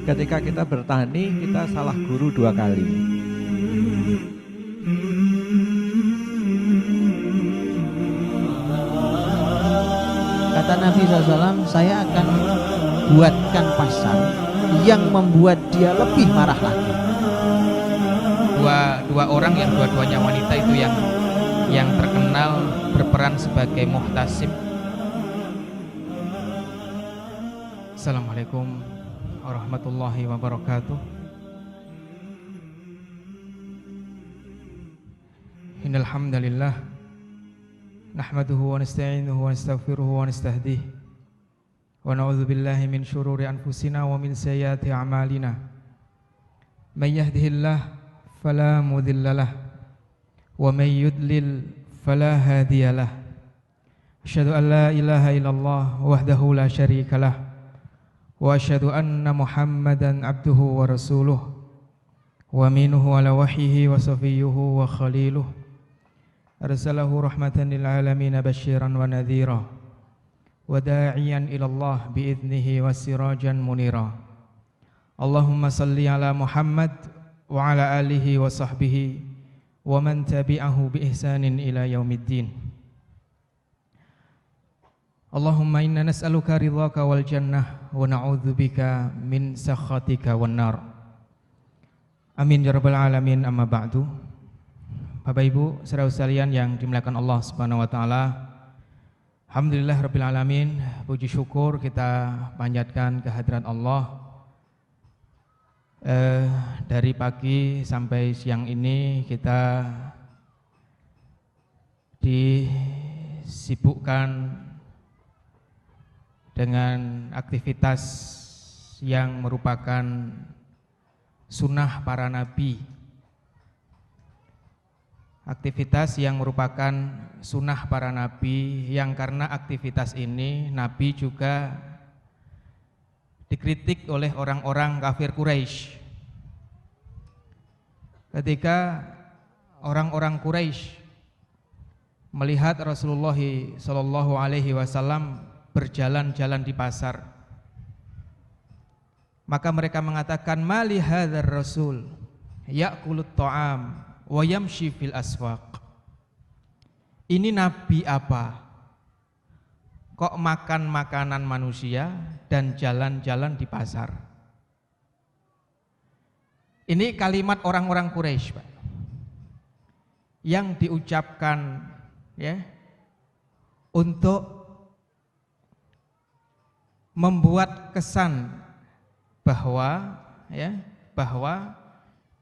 ketika kita bertani, kita salah guru 2 kali. Kata Nabi SAW, saya akan buatkan pasar yang membuat dia lebih marah lagi. Dua orang yang dua-duanya wanita itu yang terkenal berperan sebagai muhtasib. Assalamualaikum warahmatullahi wabarakatuh. Innal hamdalillah nahmaduhu wa nasta'inuhu wa nastaghfiruhu wa nastahdihi wa na'udzu billahi min syururi anfusina wa min sayyiati a'malina. May yahdihillahu fala mudhillalah wa may yudlil fala hadiyalah. Asyhadu an la ilaha illallah wahdahu la syarikalah wa asyhadu anna Muhammadan abduhu wa rasuluh wa minhu ala wahyihi wa safiyyuhu wa khaliluh arsalahu rahmatan lil alamin basyiran wa nadhira wa da'iyan ila Allah bi'idnihi wa sirajan munira. Allahumma salli ala Muhammad wa ala alihi wa sahbihi wa man tabi'ahu bi ihsanin ila yaumiddin. Allahumma inna nas'aluka ridhaka wal jannah wa na'udzubika min sakhatika wan nar. Amin ya rabbal alamin. Amma ba'du. Bapak Ibu saudara sekalian yang dimuliakan Allah Subhanahu wa taala, alhamdulillah rabbil alamin, puji syukur kita panjatkan kehadirat Allah. Dari pagi sampai siang ini kita disibukkan dengan aktivitas yang merupakan sunnah para nabi. Aktivitas yang merupakan sunnah para nabi, yang karena aktivitas ini Nabi juga dikritik oleh orang-orang kafir Quraisy. Ketika orang-orang Quraisy melihat Rasulullah Shallallahu Alaihi Wasallam berjalan-jalan di pasar, maka mereka mengatakan, mali hadzal rasul ya'kulut ta'am wa yamshi fil aswaq. Ini nabi apa? Kok makan makanan manusia dan jalan-jalan di pasar? Ini kalimat orang-orang Quraisy, Pak, yang diucapkan ya untuk membuat kesan bahwa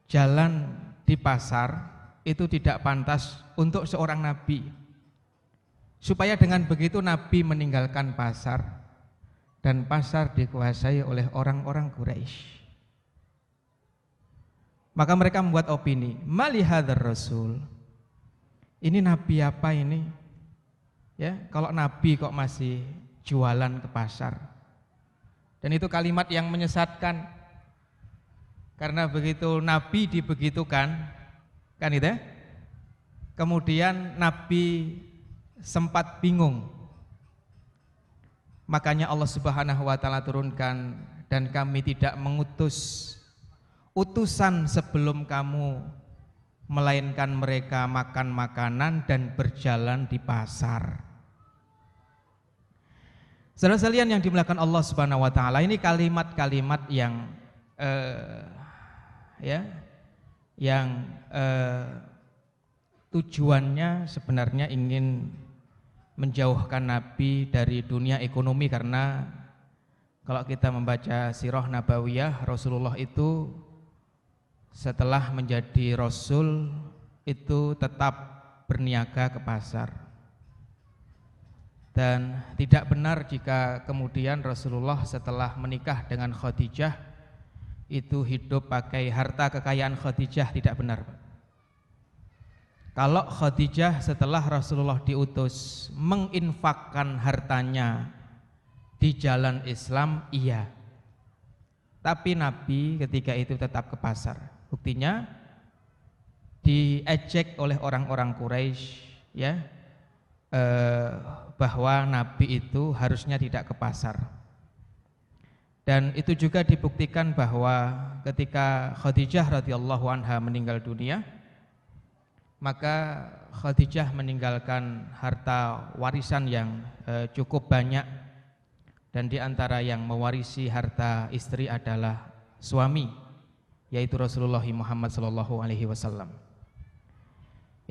jalan di pasar itu tidak pantas untuk seorang nabi, supaya dengan begitu nabi meninggalkan pasar dan pasar dikuasai oleh orang-orang Quraisy. Maka mereka membuat opini, mali hadzal rasul, ini nabi apa ini? Ya, kalau nabi kok masih jualan ke pasar? Dan itu kalimat yang menyesatkan, karena begitu nabi dibegitukan, kan itu ya? Kemudian nabi sempat bingung. Makanya Allah Subhanahu wa taala turunkan, dan kami tidak mengutus utusan sebelum kamu, melainkan mereka makan makanan dan berjalan di pasar. Saudara sekalian yang dimuliakan Allah Subhanahu wa taala, ini kalimat-kalimat yang tujuannya sebenarnya ingin menjauhkan Nabi dari dunia ekonomi, karena kalau kita membaca sirah nabawiyah, Rasulullah itu setelah menjadi Rasul itu tetap berniaga ke pasar. Dan tidak benar jika kemudian Rasulullah setelah menikah dengan Khadijah itu hidup pakai harta kekayaan Khadijah, tidak benar, Pak. Kalau Khadijah setelah Rasulullah diutus menginfakkan hartanya di jalan Islam, iya. Tapi Nabi ketika itu tetap ke pasar. Buktinya diejek oleh orang-orang Quraisy, ya, bahwa Nabi itu harusnya tidak ke pasar. Dan itu juga dibuktikan bahwa ketika Khadijah radhiyallahu anha meninggal dunia, maka Khadijah meninggalkan harta warisan yang cukup banyak, dan di antara yang mewarisi harta istri adalah suami, yaitu Rasulullah Muhammad SAW.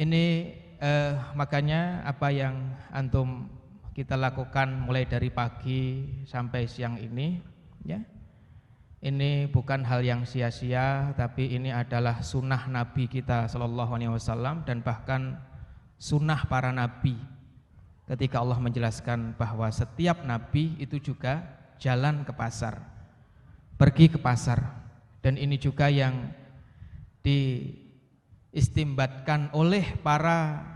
Ini makanya apa yang antum kita lakukan mulai dari pagi sampai siang ini, ya, ini bukan hal yang sia-sia, tapi ini adalah sunnah Nabi kita SAW, dan bahkan sunnah para nabi. Ketika Allah menjelaskan bahwa setiap nabi itu juga jalan ke pasar, pergi ke pasar, dan ini juga yang diistimbatkan oleh para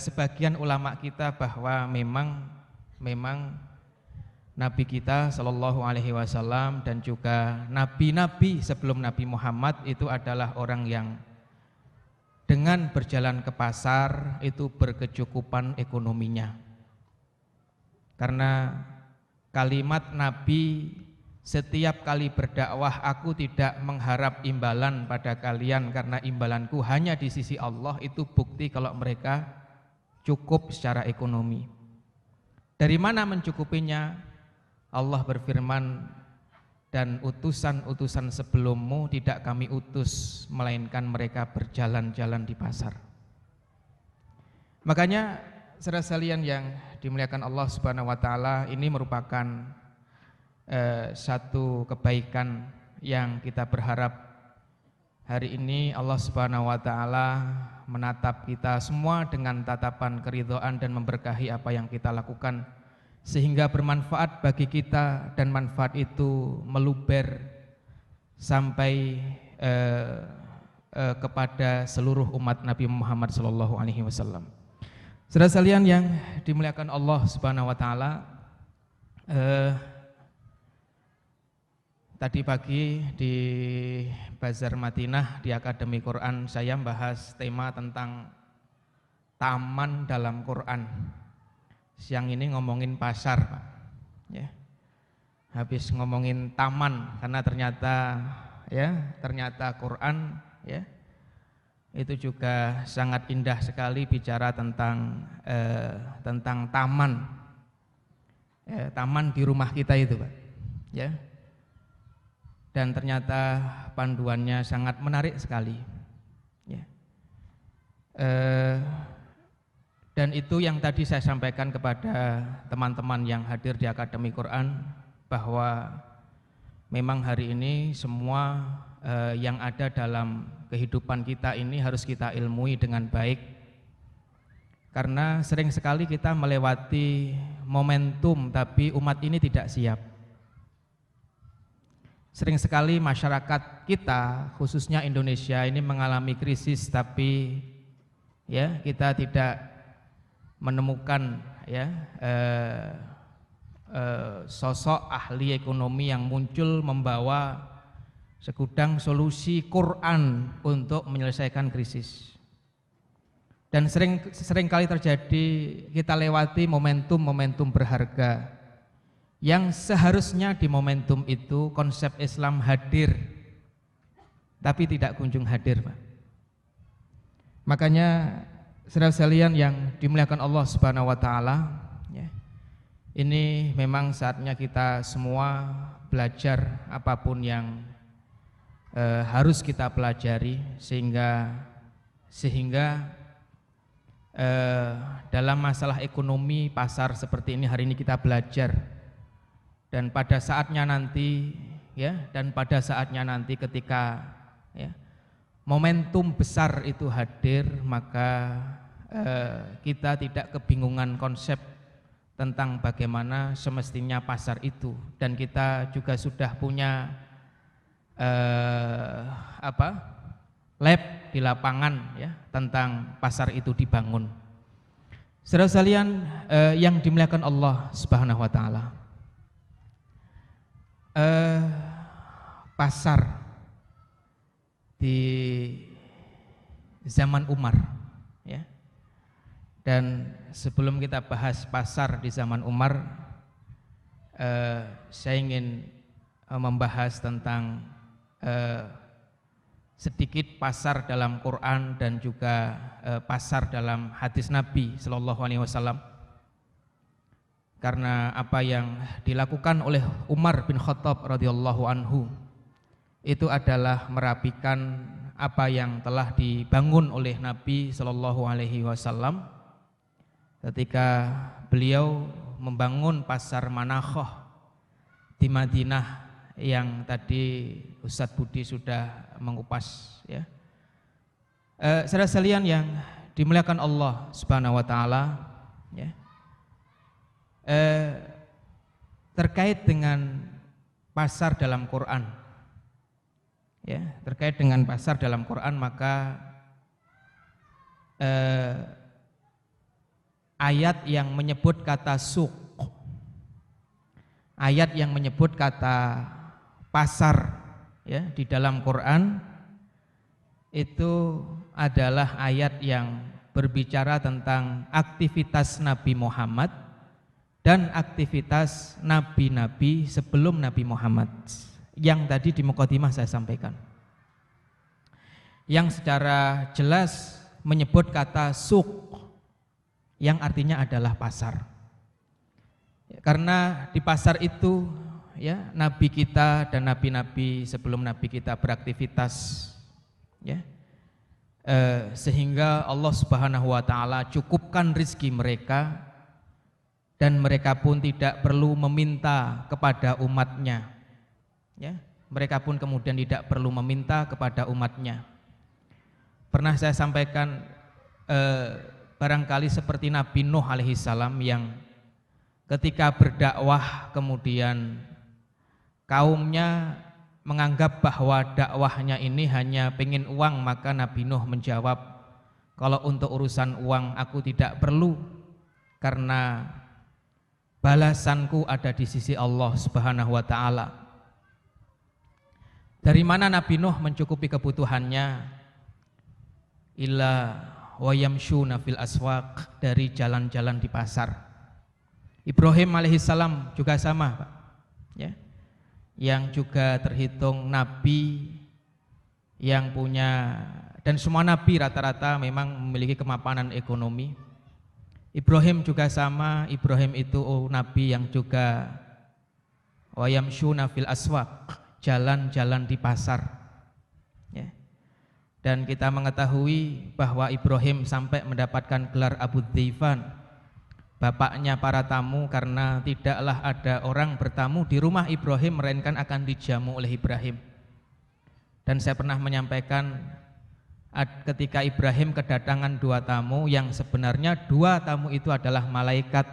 sebagian ulama kita bahwa memang Nabi kita Shallallahu Alaihi Wasallam dan juga nabi-nabi sebelum Nabi Muhammad itu adalah orang yang dengan berjalan ke pasar itu berkecukupan ekonominya. Karena kalimat Nabi setiap kali berdakwah, aku tidak mengharap imbalan pada kalian karena imbalanku hanya di sisi Allah, itu bukti kalau mereka cukup secara ekonomi. Dari mana mencukupinya? Allah berfirman, dan utusan-utusan sebelummu tidak kami utus melainkan mereka berjalan-jalan di pasar. Makanya saudara sekalian yang dimuliakan Allah Subhanahu wa taala, ini merupakan satu kebaikan yang kita berharap hari ini Allah Subhanahu wa taala menatap kita semua dengan tatapan keridhaan dan memberkahi apa yang kita lakukan, sehingga bermanfaat bagi kita dan manfaat itu meluber sampai kepada seluruh umat Nabi Muhammad SAW. Saudara sekalian yang dimuliakan Allah Subhanahu wa taala, tadi pagi di Bazar Madinah di Akademi Quran saya membahas tema tentang taman dalam Quran. Siang ini ngomongin pasar, Pak. Ya. Habis ngomongin taman karena ternyata Quran, ya, itu juga sangat indah sekali bicara tentang taman, taman di rumah kita itu, Pak. Ya. Dan ternyata panduannya sangat menarik sekali. Ya. Dan itu yang tadi saya sampaikan kepada teman-teman yang hadir di Akademi Quran, bahwa memang hari ini semua yang ada dalam kehidupan kita ini harus kita ilmui dengan baik, karena sering sekali kita melewati momentum tapi umat ini tidak siap. Sering sekali masyarakat kita, khususnya Indonesia ini mengalami krisis, tapi ya kita tidak menemukan sosok ahli ekonomi yang muncul membawa segudang solusi Quran untuk menyelesaikan krisis. Dan sering kali terjadi kita lewati momentum-momentum berharga yang seharusnya di momentum itu konsep Islam hadir, tapi tidak kunjung hadir, Pak. Makanya saudara sekalian yang dimuliakan Allah Subhanahu wa taala, ya, ini memang saatnya kita semua belajar apapun yang harus kita pelajari, sehingga dalam masalah ekonomi pasar seperti ini hari ini kita belajar, dan pada saatnya nanti ketika momentum besar itu hadir, maka kita tidak kebingungan konsep tentang bagaimana semestinya pasar itu, dan kita juga sudah punya lab di lapangan, ya, tentang pasar itu dibangun. Saudara sekalian yang dimuliakan Allah Subhanahu wa taala, pasar di zaman Umar, ya. Dan sebelum kita bahas pasar di zaman Umar, saya ingin membahas tentang sedikit pasar dalam Quran dan juga pasar dalam hadis Nabi Sallallahu Alaihi Wasallam. Karena apa yang dilakukan oleh Umar bin Khattab radhiyallahu anhu itu adalah merapikan apa yang telah dibangun oleh Nabi Sallallahu Alaihi Wasallam ketika beliau membangun pasar Manakhah di Madinah yang tadi Ustadz Budi sudah mengupas ya. Saudara sekalian yang dimuliakan Allah Subhanahu wa taala ya. Terkait dengan pasar dalam Quran ya, terkait dengan pasar dalam Quran maka ayat yang menyebut kata suq, ayat yang menyebut kata pasar ya di dalam Quran itu adalah ayat yang berbicara tentang aktivitas Nabi Muhammad dan aktivitas nabi-nabi sebelum Nabi Muhammad yang tadi di mukadimah saya sampaikan, yang secara jelas menyebut kata suq yang artinya adalah pasar. Karena di pasar itu ya nabi kita dan nabi-nabi sebelum nabi kita beraktivitas ya, sehingga Allah Subhanahu wa taala cukupkan rizki mereka dan mereka pun tidak perlu meminta kepada umatnya ya, mereka pun kemudian tidak perlu meminta kepada umatnya. Pernah saya sampaikan barangkali seperti Nabi Nuh alaihissalam yang ketika berdakwah kemudian kaumnya menganggap bahwa dakwahnya ini hanya pengen uang, maka Nabi Nuh menjawab, kalau untuk urusan uang aku tidak perlu karena balasanku ada di sisi Allah Subhanahu wa taala. Dari mana Nabi Nuh mencukupi kebutuhannya? Illa wa yamshuna fil aswaq, dari jalan-jalan di pasar. Ibrahim alaihissalam juga sama, Pak. Ya. Yang juga terhitung nabi yang punya, dan semua nabi rata-rata memang memiliki kemapanan ekonomi. Ibrahim juga sama, Ibrahim itu nabi yang juga wa yamshuna fil aswaq, jalan-jalan di pasar ya. Dan kita mengetahui bahwa Ibrahim sampai mendapatkan gelar Abu Dhaifan, bapaknya para tamu, karena tidaklah ada orang bertamu di rumah Ibrahim melainkan akan dijamu oleh Ibrahim. Dan saya pernah menyampaikan ketika Ibrahim kedatangan dua tamu, yang sebenarnya dua tamu itu adalah malaikat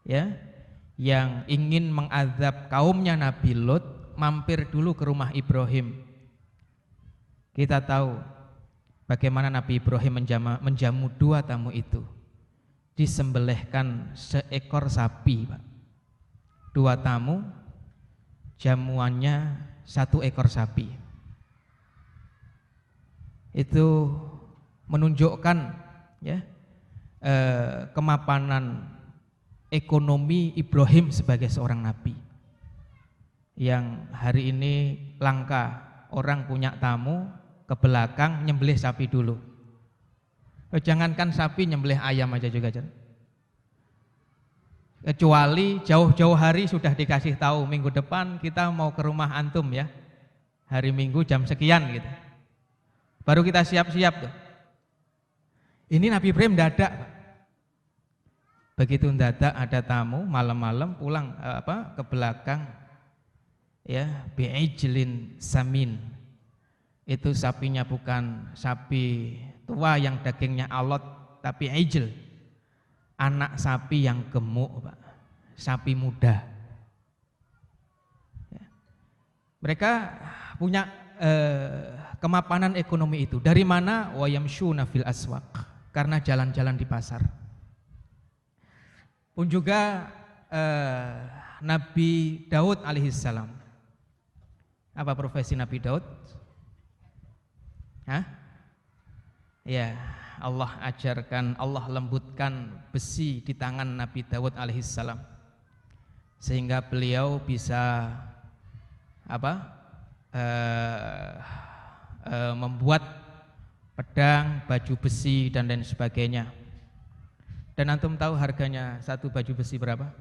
ya, yang ingin mengazab kaumnya Nabi Lot, mampir dulu ke rumah Ibrahim. Kita tahu bagaimana Nabi Ibrahim menjamu dua tamu itu. Disembelihkan seekor sapi, Pak. Dua tamu, jamuannya satu ekor sapi. Itu menunjukkan ya, kemapanan ekonomi Ibrahim sebagai seorang nabi, yang hari ini langka orang punya tamu ke belakang nyembelih sapi dulu. Jangankan sapi, nyembelih ayam aja juga. Kecuali jauh-jauh hari sudah dikasih tahu, minggu depan kita mau ke rumah antum ya, hari Minggu jam sekian gitu. Baru kita siap-siap tuh. Ini Nabi Ibrahim dadak, Pak. Begitu dadak ada tamu, malam-malam pulang ke belakang ya, bi'ijlin samin. Itu sapinya bukan sapi tua yang dagingnya alot, tapi ijl, anak sapi yang gemuk, Pak. Sapi muda ya. Mereka punya kemapanan ekonomi itu. Dari mana? Wa yamshuna fil aswaq, karena jalan-jalan di pasar. Pun juga Nabi Daud alaihissalam. Apa profesi Nabi Daud? Hah? Ya, Allah ajarkan, Allah lembutkan besi di tangan Nabi Daud alaihissalam, sehingga beliau bisa membuat pedang, baju besi dan lain sebagainya. Dan antum tahu harganya satu baju besi berapa?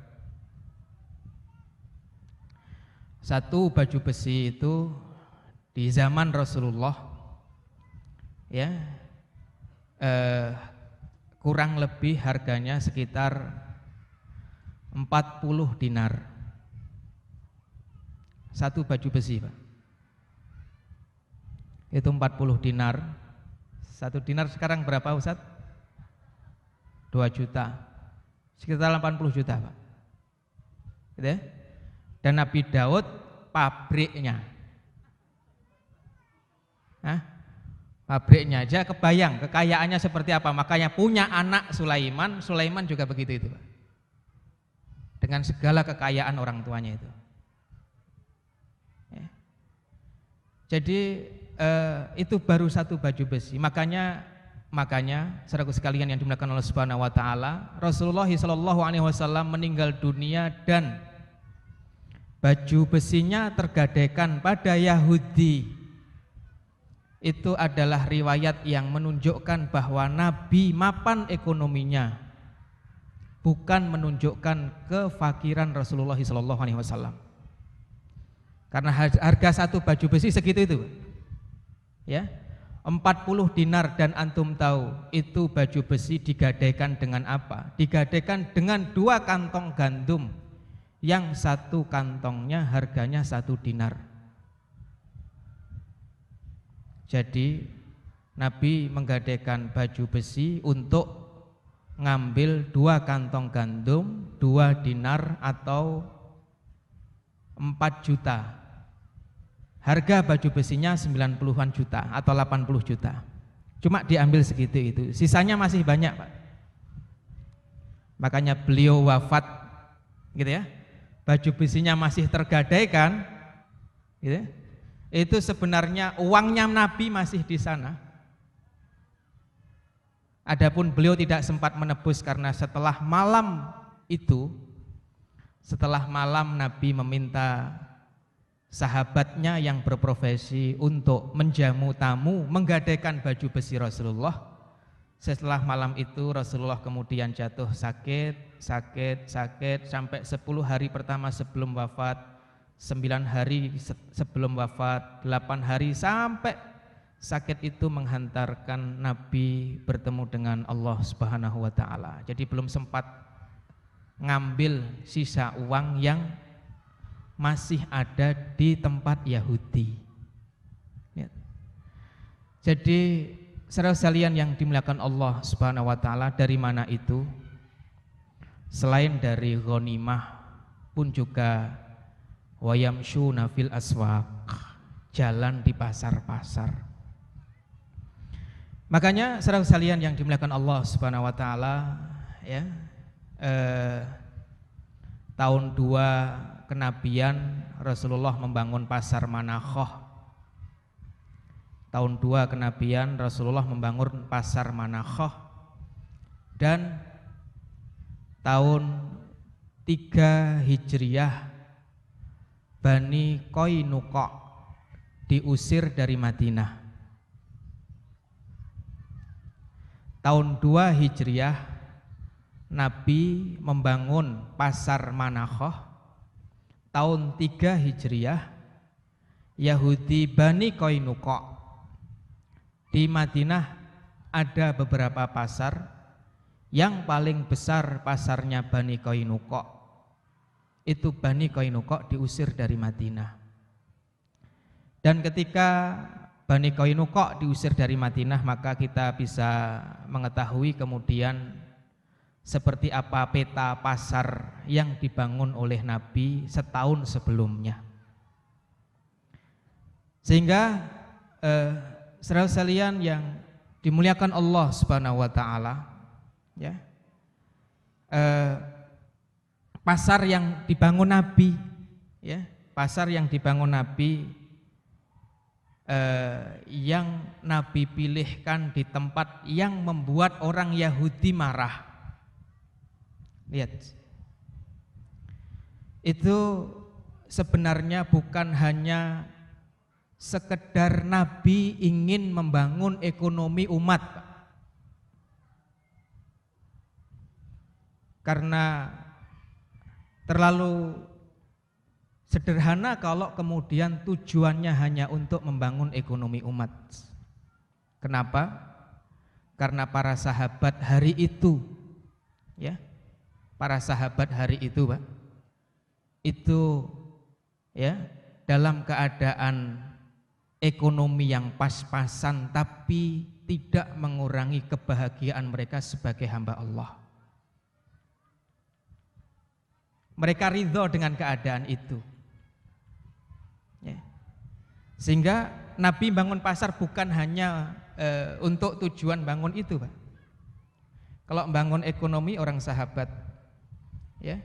Satu baju besi itu di zaman Rasulullah ya kurang lebih harganya sekitar 40 dinar. Satu baju besi, Pak. Itu 40 dinar. Satu dinar sekarang berapa, Ustaz? 2 juta. Sekitar 80 juta, Pak. Gitu ya? Dan Nabi Daud pabriknya. Pabriknya aja kebayang kekayaannya seperti apa. Makanya punya anak Sulaiman, Sulaiman juga begitu itu, Pak. Dengan segala kekayaan orang tuanya itu. Ya. Jadi itu baru satu baju besi. Makanya saudaraku sekalian yang dimuliakan Allah Subhanahu wa taala, Rasulullah SAW meninggal dunia dan baju besinya tergadaikan pada Yahudi. Itu adalah riwayat yang menunjukkan bahwa Nabi mapan ekonominya, bukan menunjukkan kefakiran Rasulullah SAW. Karena harga satu baju besi segitu itu, ya, 40 dinar. Dan antum tahu itu baju besi digadaikan dengan apa? Digadaikan dengan 2 kantong gandum, yang satu kantongnya harganya 1 dinar. Jadi Nabi menggadaikan baju besi untuk ngambil 2 kantong gandum, 2 dinar atau 4 juta. Harga baju besinya 90-an juta atau 80 juta. Cuma diambil segitu itu. Sisanya masih banyak, Pak. Makanya beliau wafat gitu ya. Baju besinya masih tergadaikan gitu ya. Itu sebenarnya uangnya Nabi masih di sana. Adapun beliau tidak sempat menebus karena setelah malam itu, setelah malam Nabi meminta sahabatnya yang berprofesi untuk menjamu tamu menggadaikan baju besi Rasulullah. Setelah malam itu Rasulullah kemudian jatuh sakit sampai 10 hari pertama sebelum wafat, 9 hari sebelum wafat, 8 hari, sampai sakit itu menghantarkan Nabi bertemu dengan Allah Subhanahu wa taala. Jadi belum sempat ngambil sisa uang yang masih ada di tempat Yahudi. Ya. Jadi saudara sekalian yang dimuliakan Allah Subhanahu wa taala, dari mana itu? Selain dari ghanimah pun juga wayamshuna fil aswaq, jalan di pasar-pasar. Makanya saudara sekalian yang dimuliakan Allah Subhanahu wa taala, ya, tahun 2 kenabian Rasulullah membangun pasar Manakhoh. Tahun 2 kenabian Rasulullah membangun pasar Manakhoh. Dan tahun 3 Hijriah Bani Qainuqa diusir dari Madinah. Tahun 2 Hijriah Nabi membangun pasar Manakhoh. Tahun 3 Hijriah Yahudi Bani Qainuqa di Madinah ada beberapa pasar. Yang paling besar pasarnya Bani Qainuqa. Itu Bani Qainuqa diusir dari Madinah. Dan ketika Bani Qainuqa diusir dari Madinah, maka kita bisa mengetahui kemudian seperti apa peta pasar yang dibangun oleh Nabi setahun sebelumnya. Sehingga saudara sekalian yang dimuliakan Allah Subhanahu wa taala, ya, pasar yang dibangun Nabi, ya, pasar yang dibangun Nabi, yang Nabi pilihkan di tempat yang membuat orang Yahudi marah. Lihat, itu sebenarnya bukan hanya sekedar Nabi ingin membangun ekonomi umat, Pak. Karena terlalu sederhana kalau kemudian tujuannya hanya untuk membangun ekonomi umat. Kenapa? Karena para sahabat hari itu, ya, para sahabat hari itu, Pak, itu ya dalam keadaan ekonomi yang pas-pasan, tapi tidak mengurangi kebahagiaan mereka sebagai hamba Allah. Mereka ridho dengan keadaan itu, ya. Sehingga Nabi bangun pasar bukan hanya untuk tujuan bangun itu, Pak. Kalau bangun ekonomi orang sahabat, ya,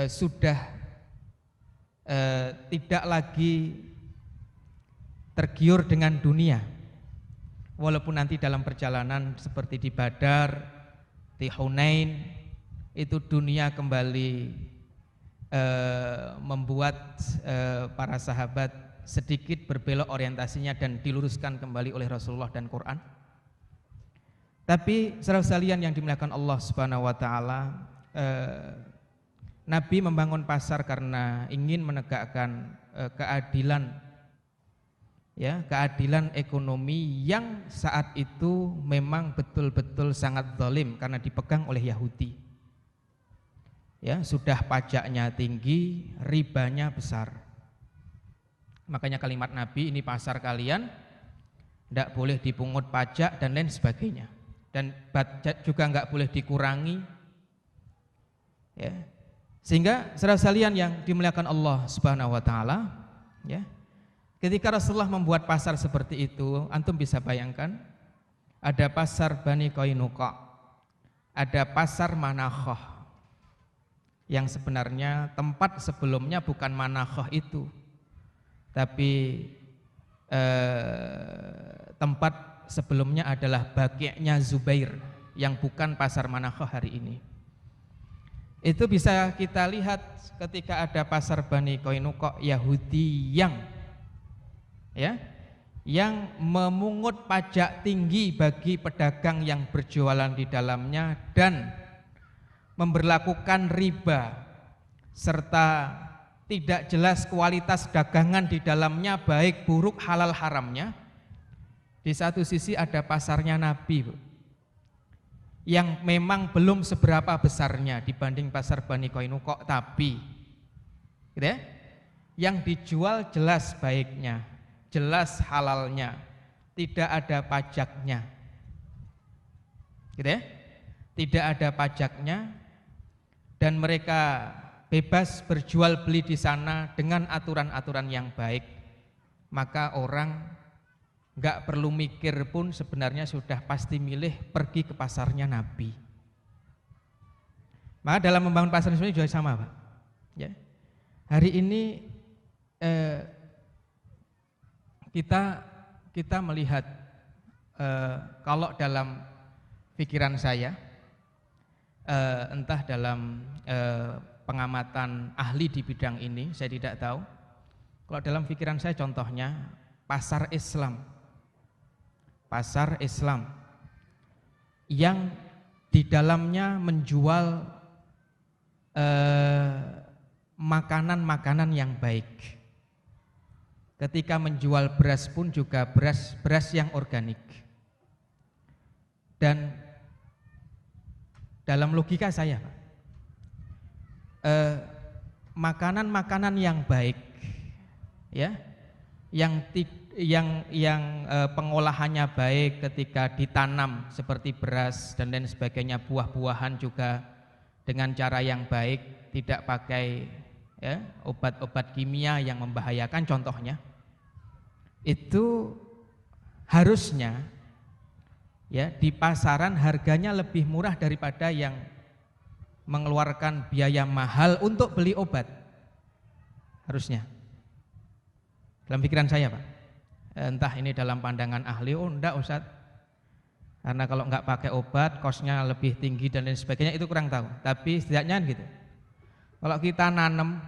sudah tidak lagi tergiur dengan dunia, walaupun nanti dalam perjalanan seperti di Badar, di Hunain, itu dunia kembali membuat para sahabat sedikit berbelok orientasinya dan diluruskan kembali oleh Rasulullah dan Quran. Tapi saudara sekalian yang dimuliakan Allah Subhanahu wa taala, Nabi membangun pasar karena ingin menegakkan keadilan, ya, keadilan ekonomi yang saat itu memang betul-betul sangat zalim karena dipegang oleh Yahudi. Ya, sudah pajaknya tinggi, ribanya besar. Makanya kalimat Nabi, ini pasar kalian, tidak boleh dipungut pajak dan lain sebagainya. Dan pajak juga enggak boleh dikurangi. Ya. Sehingga saudara sekalian yang dimuliakan Allah Subhanahu wa taala, ya. Ketika Rasulullah membuat pasar seperti itu, antum bisa bayangkan ada pasar Bani Qainuqa, ada pasar Manakhah, yang sebenarnya tempat sebelumnya bukan Manakhah itu, tapi tempat sebelumnya adalah Baqi'-nya Zubair, yang bukan pasar Manakhah hari ini. Itu bisa kita lihat ketika ada pasar Bani Qainuqa Yahudi yang memungut pajak tinggi bagi pedagang yang berjualan di dalamnya dan memberlakukan riba serta tidak jelas kualitas dagangan di dalamnya, baik buruk halal haramnya. Di satu sisi ada pasarnya Nabi, Bu, yang memang belum seberapa besarnya dibanding pasar Bani Qainuqa, tapi gitu ya, yang dijual jelas baiknya, jelas halalnya, tidak ada pajaknya, gitu ya, tidak ada pajaknya, dan mereka bebas berjual beli di sana dengan aturan-aturan yang baik. Maka orang nggak perlu mikir pun sebenarnya sudah pasti milih pergi ke pasarnya Nabi. Maka dalam membangun pasar ini juga sama, Pak. Ya. Hari ini kita melihat kalau dalam pikiran saya, entah dalam pengamatan ahli di bidang ini, saya tidak tahu. Kalau dalam pikiran saya contohnya pasar Islam yang di dalamnya menjual makanan-makanan yang baik. Ketika menjual beras pun juga beras yang organik. Dan dalam logika saya, Pak, makanan-makanan yang baik, ya, yang pengolahannya baik ketika ditanam seperti beras dan lain sebagainya, buah-buahan juga dengan cara yang baik, tidak pakai ya, obat-obat kimia yang membahayakan contohnya, itu harusnya ya di pasaran harganya lebih murah daripada yang mengeluarkan biaya mahal untuk beli obat, harusnya. Dalam pikiran saya, Pak. Entah ini dalam pandangan ahli, oh enggak Ustaz, Karena kalau nggak pakai obat, kosnya lebih tinggi dan lain sebagainya, itu kurang tahu. Tapi setidaknya gitu. Kalau kita nanam,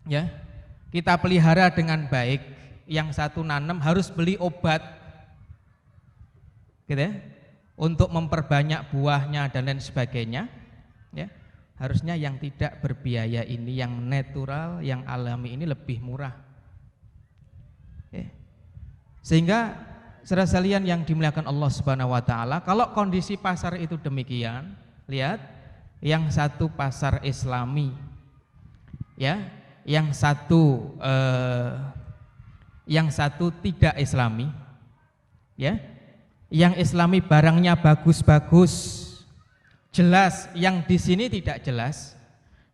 ya, kita pelihara dengan baik, yang satu nanam harus beli obat, gitu ya, untuk memperbanyak buahnya dan lain sebagainya, ya. Harusnya yang tidak berbiaya ini, yang natural, yang alami ini lebih murah. Ya. Sehingga saudara sekalian yang dimuliakan Allah Subhanahu wa taala, kalau kondisi pasar itu demikian, lihat, yang satu pasar Islami, ya, yang satu tidak Islami, ya. Yang Islami barangnya bagus-bagus, jelas, yang di sini tidak jelas,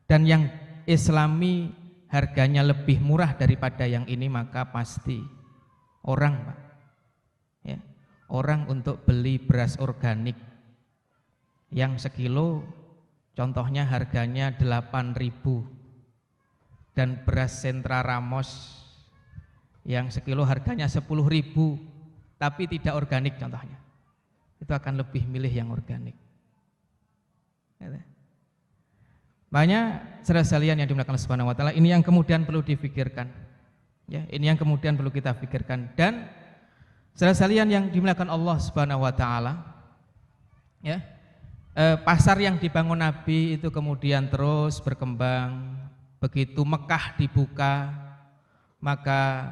dan yang Islami harganya lebih murah daripada yang ini, maka pasti orang, Pak, ya, orang untuk beli beras organik yang sekilo, contohnya harganya 8.000, dan beras Sentra Ramos yang sekilo harganya 10.000, tapi tidak organik contohnya, itu akan lebih milih yang organik. Banyak saudara sekalian yang dimuliakan Allah Subhanahu wa taala, ini yang kemudian perlu difikirkan. Ya, ini yang kemudian perlu kita pikirkan. Dan saudara sekalian yang dimuliakan Allah Subhanahu wa taala, ya, pasar yang dibangun Nabi itu kemudian terus berkembang. Begitu Mekah dibuka, maka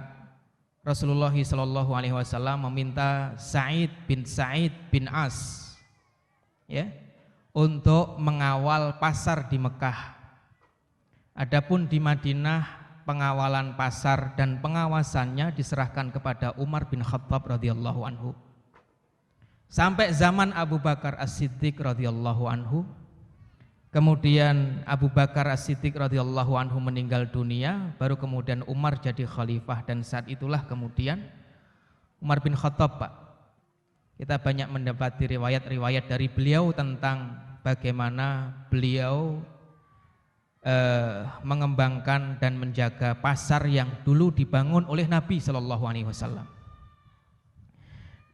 Rasulullah SAW meminta Sa'id bin As, ya, untuk mengawal pasar di Mekah. Adapun di Madinah, pengawalan pasar dan pengawasannya diserahkan kepada Umar bin Khattab radhiyallahu anhu. Sampai zaman Abu Bakar As-Siddiq radhiyallahu anhu. Kemudian Abu Bakar As-Siddiq radhiyallahu anhu meninggal dunia, baru kemudian Umar jadi khalifah, dan saat itulah kemudian Umar bin Khattab, Pak, kita banyak mendapati riwayat-riwayat dari beliau tentang bagaimana beliau mengembangkan dan menjaga pasar yang dulu dibangun oleh Nabi SAW.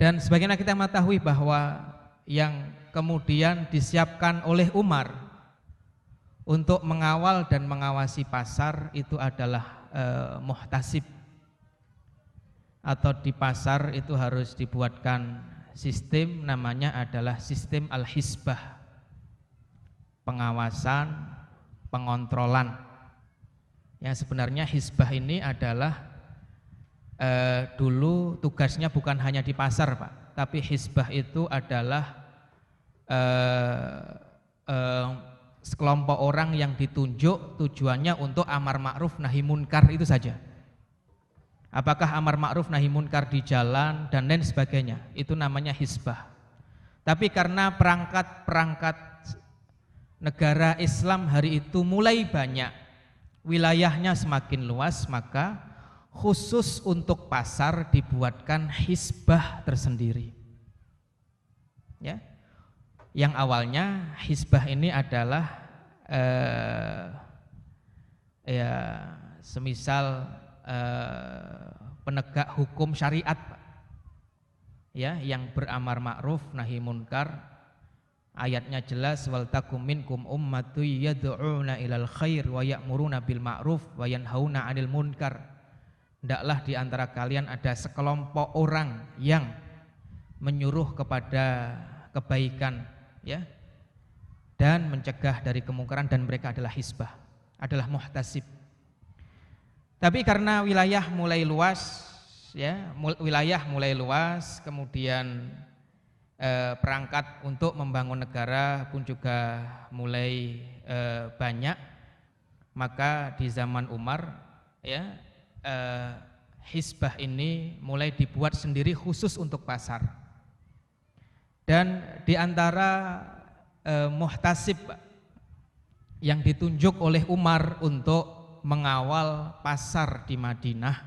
Dan sebagaimana kita mengetahui bahwa yang kemudian disiapkan oleh Umar untuk mengawal dan mengawasi pasar itu adalah muhtasib, atau di pasar itu harus dibuatkan sistem, namanya adalah sistem al-hisbah, pengawasan, pengontrolan. Yang sebenarnya hisbah ini adalah dulu tugasnya bukan hanya di pasar, Pak, tapi hisbah itu adalah sekelompok orang yang ditunjuk tujuannya untuk amar ma'ruf nahi munkar itu saja. Apakah amar ma'ruf nahi munkar di jalan dan lain sebagainya, itu namanya hisbah. Tapi karena perangkat negara Islam hari itu mulai banyak, wilayahnya semakin luas, maka khusus untuk pasar dibuatkan hisbah tersendiri. Ya. Yang awalnya hisbah ini adalah ya semisal penegak hukum syariat, Pak, ya, yang beramar ma'ruf nahi munkar. Ayatnya jelas, wal takum minkum ummatu yad'una ilal khair wa ya'muruna bil ma'ruf wa yanhauna 'anil munkar. Hendaklah di antara kalian ada sekelompok orang yang menyuruh kepada kebaikan, ya, dan mencegah dari kemungkaran, dan mereka adalah hisbah, adalah muhtasib. Tapi karena wilayah mulai luas, ya, wilayah mulai luas, kemudian perangkat untuk membangun negara pun juga mulai banyak, maka di zaman Umar, ya, hisbah ini mulai dibuat sendiri khusus untuk pasar. Dan di antara muhtasib yang ditunjuk oleh Umar untuk mengawal pasar di Madinah,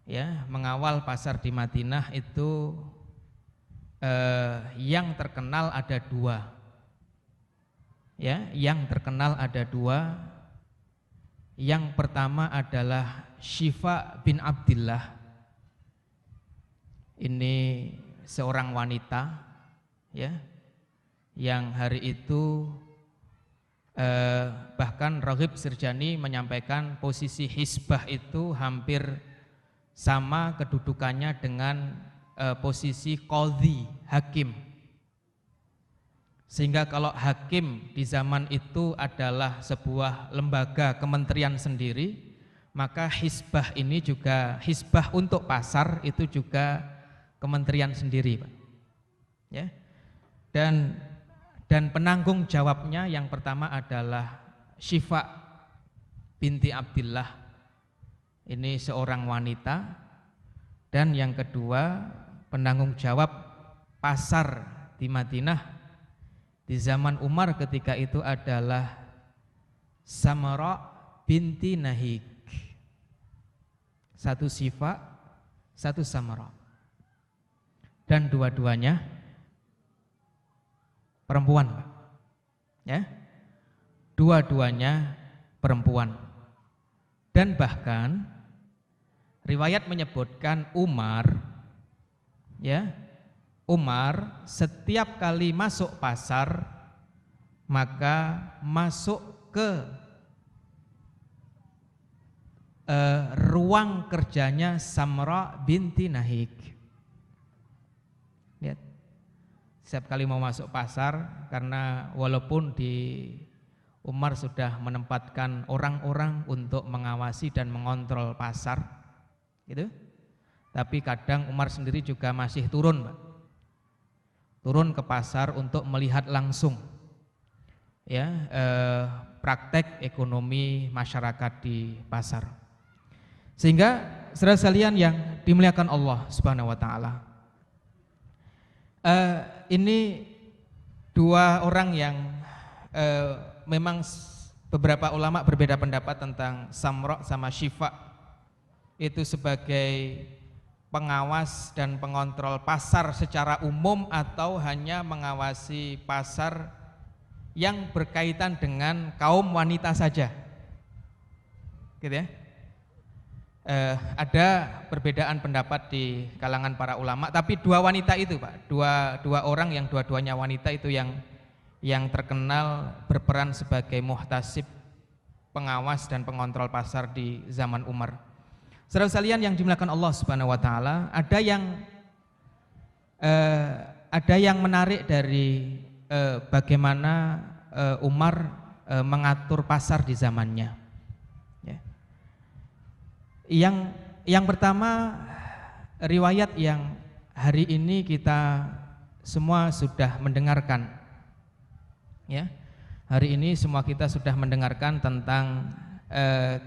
ya, mengawal pasar di Madinah itu yang terkenal ada dua, ya, yang terkenal ada dua. Yang pertama adalah Syifa bin Abdillah. Ini seorang wanita ya yang hari itu bahkan Raghib Sirjani menyampaikan posisi hisbah itu hampir sama kedudukannya dengan posisi qadhi, hakim. Sehingga kalau hakim di zaman itu adalah sebuah lembaga kementerian sendiri, maka hisbah ini juga, hisbah untuk pasar itu juga kementerian sendiri, Pak. Ya. Dan penanggung jawabnya yang pertama adalah Syifa binti Abdillah. Ini seorang wanita. Dan yang kedua penanggung jawab pasar di Madinah di zaman Umar ketika itu adalah Samara binti Nahik. Satu Syifa, satu Samara. Dan dua-duanya perempuan, Pak. Ya. Dua-duanya perempuan. Dan bahkan riwayat menyebutkan Umar ya, Umar setiap kali masuk pasar maka masuk ke ruang kerjanya Samra binti Nahik. Lihat. Setiap kali mau masuk pasar, karena walaupun di Umar sudah menempatkan orang-orang untuk mengawasi dan mengontrol pasar, gitu. Tapi kadang Umar sendiri juga masih turun, Pak. Turun ke pasar untuk melihat langsung, ya, praktek ekonomi masyarakat di pasar. Sehingga saudara sekalian yang dimuliakan Allah Subhanahu wa taala, ini dua orang yang memang beberapa ulama berbeda pendapat tentang Samra sama Syifa itu sebagai pengawas dan pengontrol pasar secara umum atau hanya mengawasi pasar yang berkaitan dengan kaum wanita saja, gitu ya. Ada perbedaan pendapat di kalangan para ulama, tapi dua wanita itu, Pak, dua orang yang dua-duanya wanita itu yang terkenal berperan sebagai muhtasib, pengawas dan pengontrol pasar di zaman Umar. Saudara sekalian yang dimuliakan Allah Subhanahu wa taala, ada yang menarik dari bagaimana Umar mengatur pasar di zamannya. Yang pertama, riwayat yang hari ini kita semua sudah mendengarkan, ya. Hari ini semua kita sudah mendengarkan tentang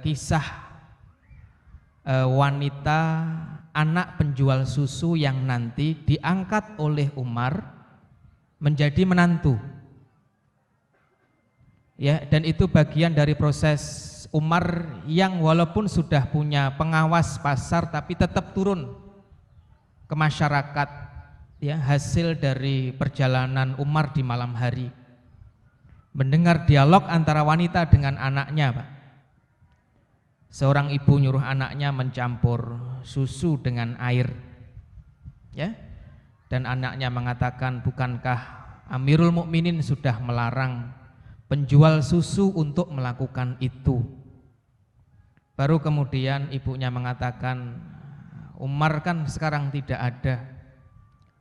kisah wanita anak penjual susu yang nanti diangkat oleh Umar menjadi menantu, ya. Dan itu bagian dari proses Umar yang walaupun sudah punya pengawas pasar tapi tetap turun ke masyarakat, ya, hasil dari perjalanan Umar di malam hari, mendengar dialog antara wanita dengan anaknya, Pak. Seorang ibu nyuruh anaknya mencampur susu dengan air, ya, dan anaknya mengatakan, bukankah Amirul Mukminin sudah melarang penjual susu untuk melakukan itu? Baru kemudian ibunya mengatakan, Umar kan sekarang tidak ada.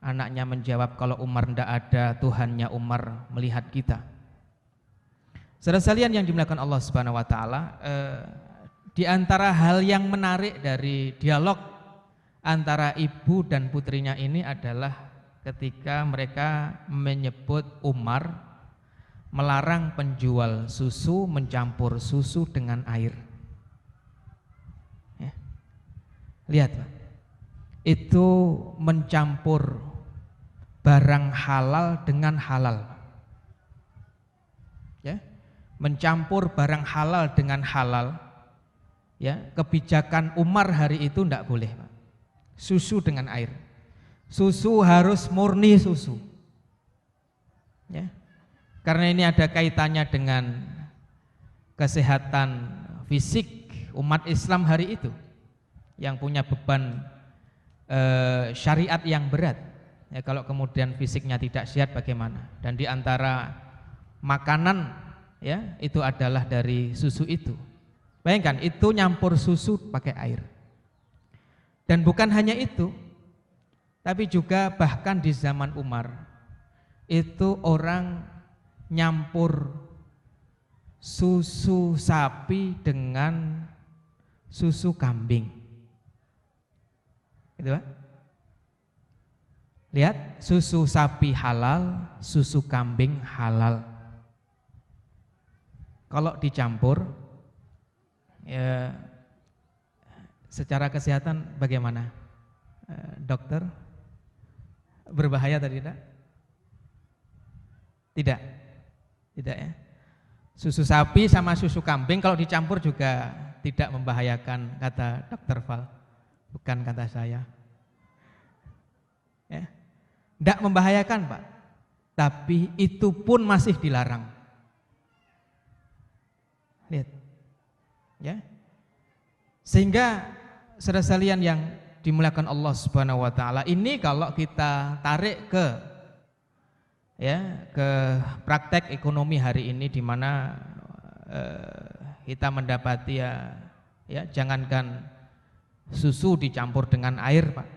Anaknya menjawab, kalau Umar tidak ada, Tuhannya Umar melihat kita. Saudara sekalian yang dimuliakan Allah Subhanahu wa taala, di antara hal yang menarik dari dialog antara ibu dan putrinya ini adalah ketika mereka menyebut Umar melarang penjual susu mencampur susu dengan air. Lihat, Pak, itu mencampur barang halal dengan halal, ya, mencampur barang halal dengan halal, ya. Kebijakan Umar hari itu tidak boleh, Pak. Susu dengan air, susu harus murni susu, ya, karena ini ada kaitannya dengan kesehatan fisik umat Islam hari itu, yang punya beban syariat yang berat, Ya, kalau kemudian fisiknya tidak sehat bagaimana? Dan di antara makanan ya itu adalah dari susu itu. Bayangkan itu nyampur susu pakai air. Dan bukan hanya itu, tapi juga bahkan di zaman Umar itu orang nyampur susu sapi dengan susu kambing. Gitu Pak. Lihat, susu sapi halal, susu kambing halal. Kalau dicampur, ya, secara kesehatan bagaimana? Dokter, berbahaya tadi tidak? Tidak, tidak ya. Susu sapi sama susu kambing kalau dicampur juga tidak membahayakan, kata Dokter Val, bukan kata saya. Ya. Tidak membahayakan Pak, tapi itu pun masih dilarang. Lihat, ya. Sehingga saudara sekalian yang dimuliakan Allah Subhanahu Wa Taala, ini kalau kita tarik ke praktek ekonomi hari ini, di mana kita mendapati ya jangankan susu dicampur dengan air Pak,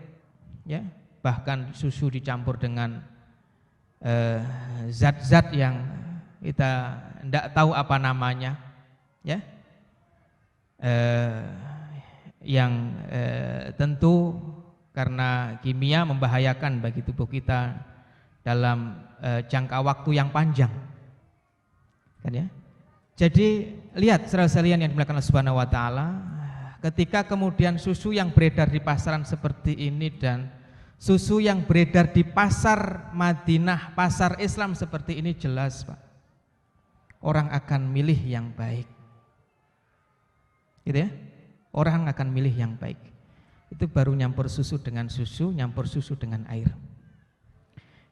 ya. Bahkan susu dicampur dengan zat-zat yang kita tidak tahu apa namanya, ya, yang tentu karena kimia membahayakan bagi tubuh kita dalam jangka waktu yang panjang, kan ya. Jadi lihat saudara sekalian yang dimuliakan Allah Subhanahu Wa Taala, ketika kemudian susu yang beredar di pasaran seperti ini dan susu yang beredar di pasar Madinah, pasar Islam seperti ini, jelas Pak, orang akan milih yang baik, gitu ya. Orang akan milih yang baik. Itu baru nyampur susu dengan susu, nyampur susu dengan air.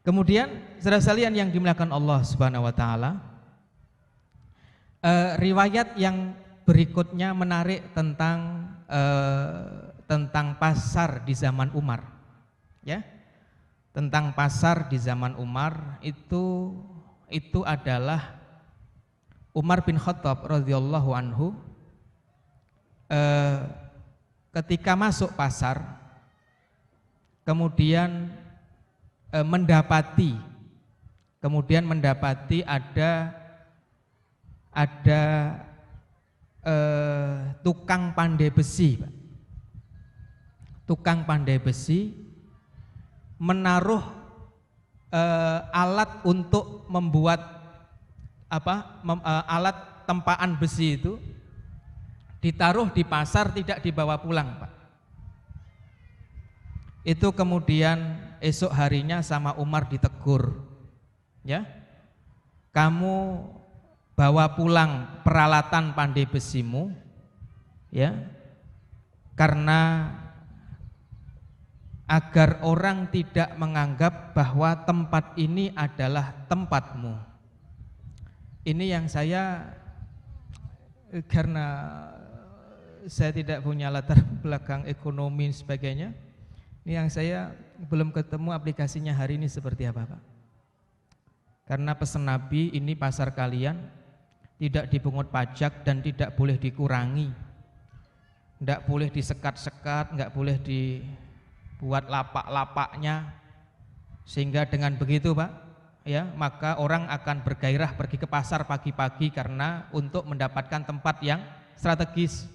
Kemudian saudara sekalian yang dimuliakan Allah Subhanahu Wa Taala, riwayat yang berikutnya menarik tentang pasar di zaman Umar. Ya, tentang pasar di zaman Umar itu adalah Umar bin Khattab radhiyallahu anhu ketika masuk pasar kemudian mendapati ada tukang pandai besi, Pak. Tukang pandai besi menaruh alat untuk membuat alat tempaan besi itu ditaruh di pasar, tidak dibawa pulang Pak. Itu kemudian esok harinya sama Umar ditegur, ya, kamu bawa pulang peralatan pandai besimu, ya, karena agar orang tidak menganggap bahwa tempat ini adalah tempatmu. Ini yang saya, karena saya tidak punya latar belakang ekonomi dan sebagainya, ini yang saya belum ketemu aplikasinya hari ini seperti apa Pak. Karena pesan Nabi, ini pasar kalian tidak dipungut pajak dan tidak boleh dikurangi, tidak boleh disekat-sekat, nggak boleh dibuat lapak-lapaknya, sehingga dengan begitu Pak, ya, maka orang akan bergairah pergi ke pasar pagi-pagi karena untuk mendapatkan tempat yang strategis.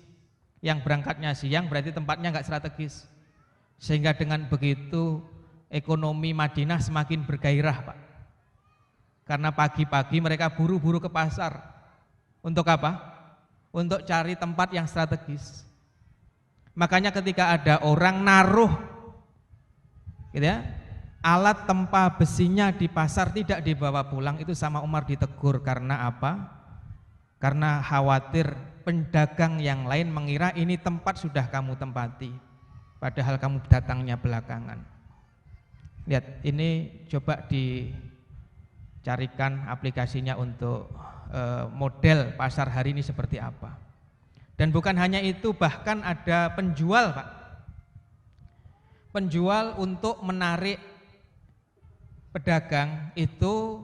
Yang berangkatnya siang berarti tempatnya nggak strategis, sehingga dengan begitu ekonomi Madinah semakin bergairah Pak, karena pagi-pagi mereka buru-buru ke pasar. Untuk apa? Untuk cari tempat yang strategis. Makanya ketika ada orang naruh, gitu ya, alat tempa besinya di pasar tidak dibawa pulang, itu sama Umar ditegur. Karena apa? Karena khawatir pedagang yang lain mengira ini tempat sudah kamu tempati, padahal kamu datangnya belakangan. Lihat, ini coba dicarikan aplikasinya untuk model pasar hari ini seperti apa. Dan bukan hanya itu, bahkan ada penjual Pak, penjual untuk menarik pedagang itu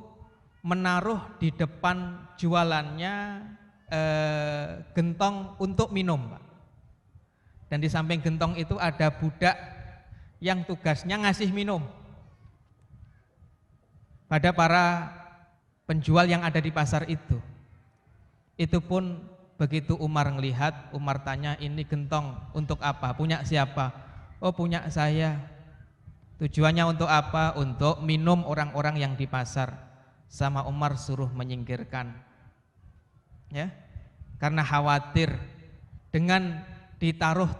menaruh di depan jualannya gentong untuk minum, Pak. Dan di samping gentong itu ada budak yang tugasnya ngasih minum pada para penjual yang ada di pasar itu. Itu pun begitu Umar ngelihat, Umar tanya, ini gentong untuk apa? Punya siapa? Oh, punya saya. Tujuannya untuk apa? Untuk minum orang-orang yang di pasar. Sama Umar suruh menyingkirkan, ya, karena khawatir dengan ditaruh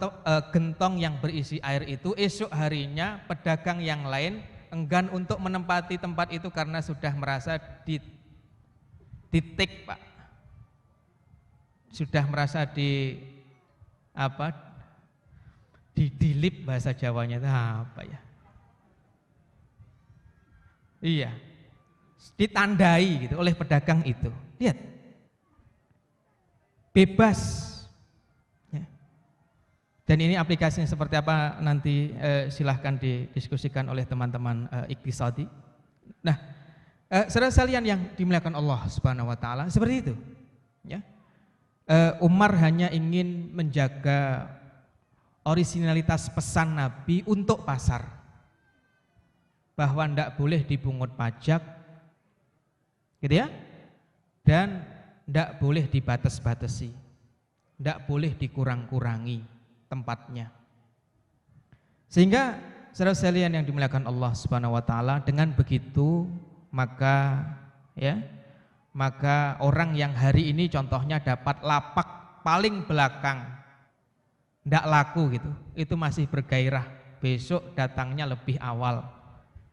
gentong yang berisi air itu, esok harinya pedagang yang lain enggan untuk menempati tempat itu karena sudah merasa ditik, Pak, sudah merasa didilip, bahasa Jawanya itu apa ya? Iya, ditandai gitu oleh pedagang itu. Lihat, bebas, ya. Dan ini aplikasinya seperti apa nanti silahkan didiskusikan oleh teman-teman Iqtisadi. Nah, saudara sekalian yang dimuliakan Allah Subhanahu Wa Taala, seperti itu, ya. Umar hanya ingin menjaga originalitas pesan Nabi untuk pasar, bahwa tidak boleh dipungut pajak, gitu ya, dan tidak boleh dibatas-batasi, tidak boleh dikurang-kurangi tempatnya. Sehingga saudara sekalian yang dimuliakan Allah Subhanahu Wa Taala, dengan begitu maka orang yang hari ini contohnya dapat lapak paling belakang, tidak laku gitu, itu masih bergairah, besok datangnya lebih awal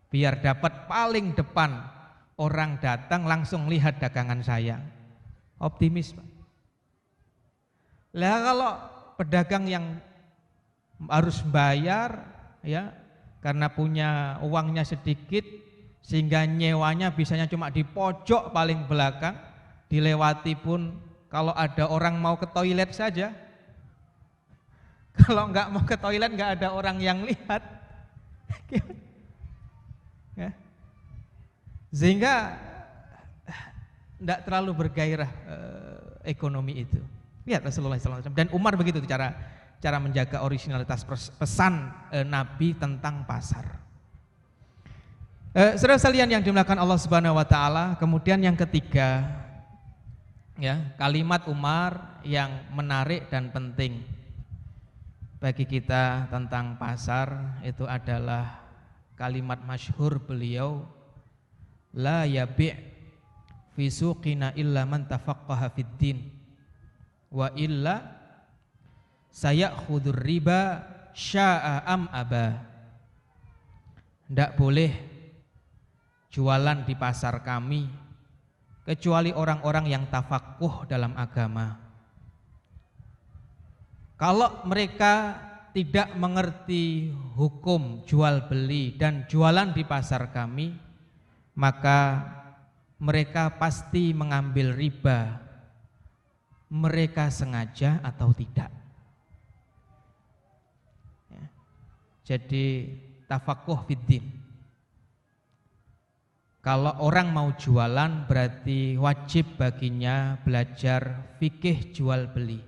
biar dapat paling depan. Orang datang langsung lihat dagangan saya, optimis, Pak. Lah kalau pedagang yang harus bayar, ya, karena punya uangnya sedikit, sehingga nyewanya bisanya cuma di pojok paling belakang, dilewati pun kalau ada orang mau ke toilet saja, kalau nggak mau ke toilet nggak ada orang yang lihat, ya. Sehingga tidak terlalu bergairah ekonomi itu. Lihat Rasulullah SAW. Dan Umar begitu cara menjaga originalitas pesan Nabi tentang pasar. Saudara sekalian yang dimuliakan Allah Subhanahu Wa Taala, kemudian yang ketiga, ya, kalimat Umar yang menarik dan penting bagi kita tentang pasar itu adalah kalimat masyhur beliau, la yabi' fi suqina illa man tafaqqaha fid din wa illa sayakhudhur riba sya'a am aba. Tidak boleh jualan di pasar kami kecuali orang-orang yang tafakuh dalam agama. Kalau mereka tidak mengerti hukum jual beli dan jualan di pasar kami, maka mereka pasti mengambil riba, mereka sengaja atau tidak. Ya. Jadi tafakuh fiddin. Kalau orang mau jualan berarti wajib baginya belajar fikih jual beli.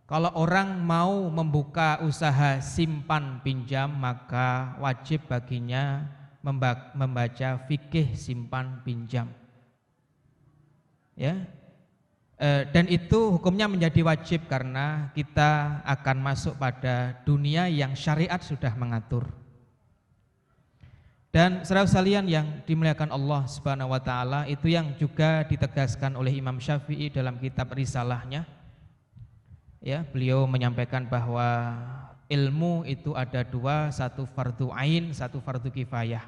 Kalau orang mau membuka usaha simpan pinjam, maka wajib baginya membaca fikih simpan pinjam, ya. Dan itu hukumnya menjadi wajib karena kita akan masuk pada dunia yang syariat sudah mengatur. Dan saudara sekalian yang dimuliakan Allah Subhanahu Wa Taala, itu yang juga ditegaskan oleh Imam Syafi'i dalam kitab Risalahnya. Ya, beliau menyampaikan bahwa ilmu itu ada dua, satu fardu ain, satu fardu kifayah.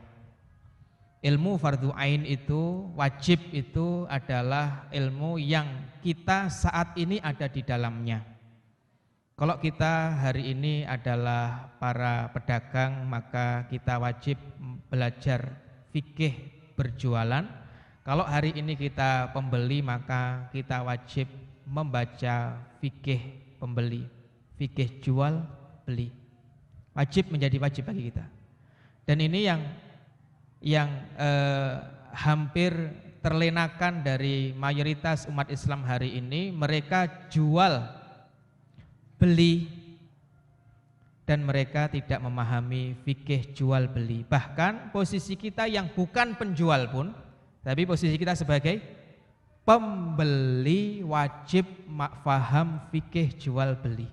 Ilmu fardu ain itu wajib, itu adalah ilmu yang kita saat ini ada di dalamnya. Kalau kita hari ini adalah para pedagang, maka kita wajib belajar fikih berjualan. Kalau hari ini kita pembeli, maka kita wajib membaca fikih pembeli, fikih jual beli. Wajib, menjadi wajib bagi kita. Dan ini yang yang hampir terlenakan dari mayoritas umat Islam hari ini, mereka jual beli dan mereka tidak memahami fikih jual beli. Bahkan posisi kita yang bukan penjual pun, tapi posisi kita sebagai pembeli wajib faham fikih jual beli.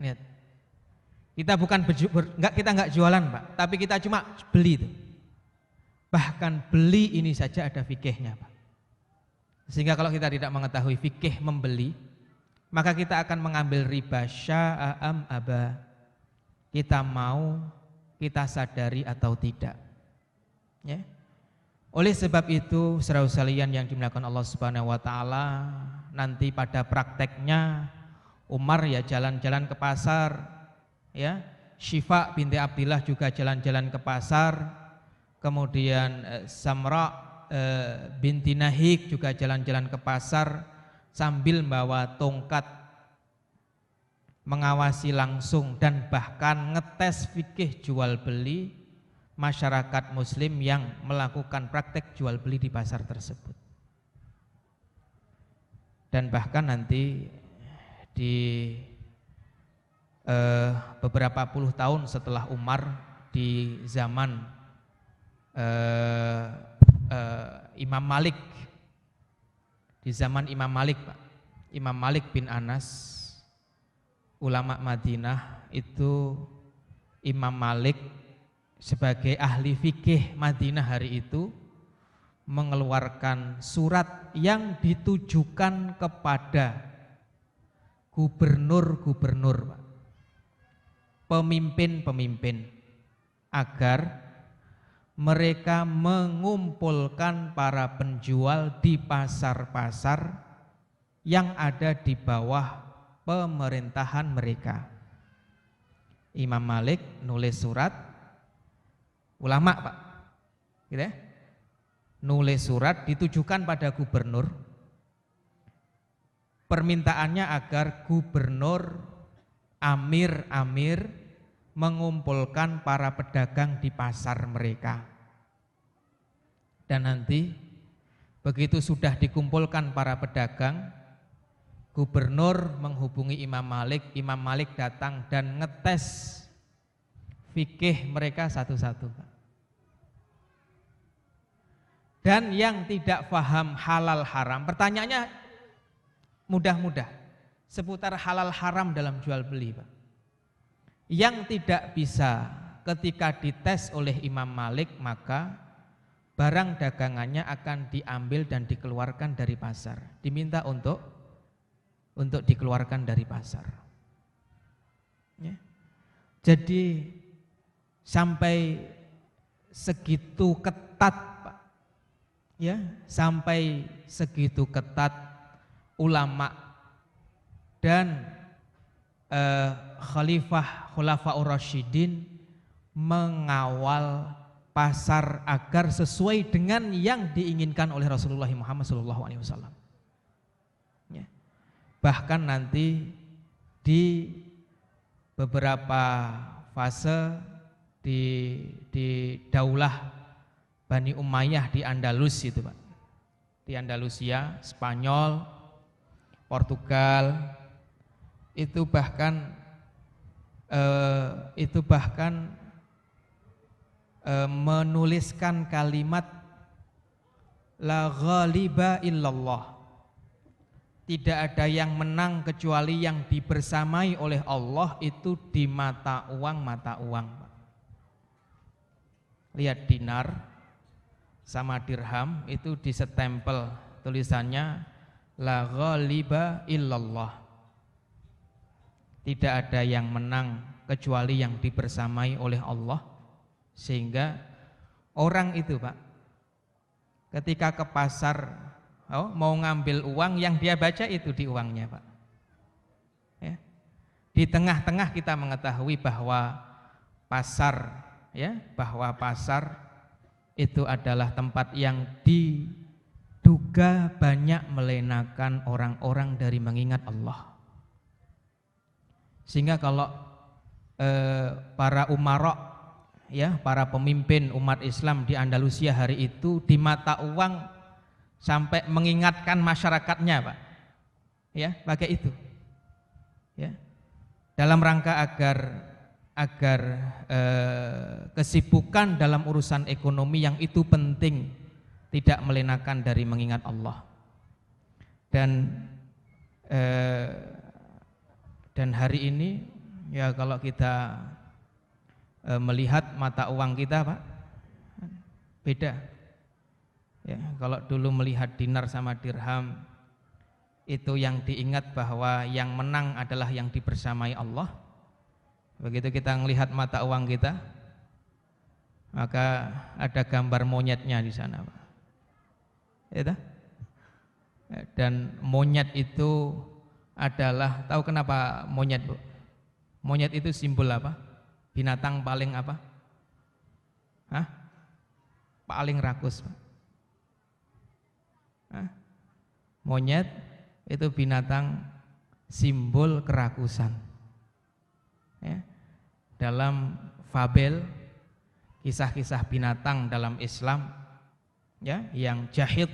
Lihat, kita bukan kita nggak jualan Pak, tapi kita cuma beli itu. Bahkan beli ini saja ada fikihnya Pak. Sehingga kalau kita tidak mengetahui fikih membeli, maka kita akan mengambil riba sya'am aba. Kita mau, kita sadari atau tidak. Ya. Oleh sebab itu, saudara sekalian yang dimuliakan Allah Subhanahu wa taala, nanti pada prakteknya Umar ya jalan-jalan ke pasar, ya. Syifa binti Abdillah juga jalan-jalan ke pasar. Kemudian Samra binti Nahik juga jalan-jalan ke pasar sambil membawa tongkat, mengawasi langsung dan bahkan ngetes fikih jual beli masyarakat muslim yang melakukan praktek jual beli di pasar tersebut. Dan bahkan nanti di beberapa puluh tahun setelah Umar, di zaman Imam Malik, di zaman Imam Malik Pak, Imam Malik bin Anas, ulama Madinah itu, Imam Malik sebagai ahli fikih Madinah hari itu mengeluarkan surat yang ditujukan kepada gubernur-gubernur, pemimpin-pemimpin, agar mereka mengumpulkan para penjual di pasar-pasar yang ada di bawah pemerintahan mereka. Imam Malik nulis surat, ulama Pak, gitu ya, nulis surat ditujukan pada gubernur, permintaannya agar gubernur, amir-amir mengumpulkan para pedagang di pasar mereka. Dan nanti begitu sudah dikumpulkan para pedagang, gubernur menghubungi Imam Malik, Imam Malik datang dan ngetes fikih mereka satu-satu. Dan yang tidak paham halal haram, pertanyaannya mudah-mudah seputar halal haram dalam jual beli Pak. Yang tidak bisa ketika dites oleh Imam Malik, maka barang dagangannya akan diambil dan dikeluarkan dari pasar, diminta untuk dikeluarkan dari pasar. Ya. Jadi sampai segitu ketat Pak, ya, sampai segitu ketat ulama dan Khulafaur Rasyidin mengawal pasar agar sesuai dengan yang diinginkan oleh Rasulullah Muhammad SAW. Ya. Bahkan nanti di beberapa fase di daulah Bani Umayyah di Andalus itu Pak, di Andalusia, Spanyol, Portugal, itu bahkan menuliskan kalimat la ghaliba illallah, tidak ada yang menang kecuali yang dibersamai oleh Allah itu di mata uang. Lihat dinar sama dirham itu disetempel tulisannya la ghaliba illallah, tidak ada yang menang kecuali yang dibersamai oleh Allah. Sehingga orang itu Pak, ketika ke pasar mau ngambil uang, yang dia baca itu di uangnya Pak. Ya. Di tengah-tengah kita mengetahui bahwa pasar, ya, bahwa pasar itu adalah tempat yang diduga banyak melenakan orang-orang dari mengingat Allah. Sehingga kalau para umarok, ya para pemimpin umat Islam di Andalusia hari itu di mata uang sampai mengingatkan masyarakatnya, Pak. Ya, pakai itu. Ya. Dalam rangka agar kesibukan dalam urusan ekonomi yang itu penting tidak melenakan dari mengingat Allah. Dan hari ini ya kalau kita melihat mata uang kita, Pak, beda. Ya, kalau dulu melihat dinar sama dirham itu yang diingat bahwa yang menang adalah yang dibersamai Allah. Begitu kita melihat mata uang kita, maka ada gambar monyetnya di sana, Pak. Ya, dan monyet itu adalah, tahu kenapa monyet, Bu? Monyet itu simbol apa? Binatang paling apa? Hah? Paling rakus, Pak. Hah? Monyet itu binatang simbol kerakusan. Ya. Dalam fabel kisah-kisah binatang dalam Islam, ya, yang jahid,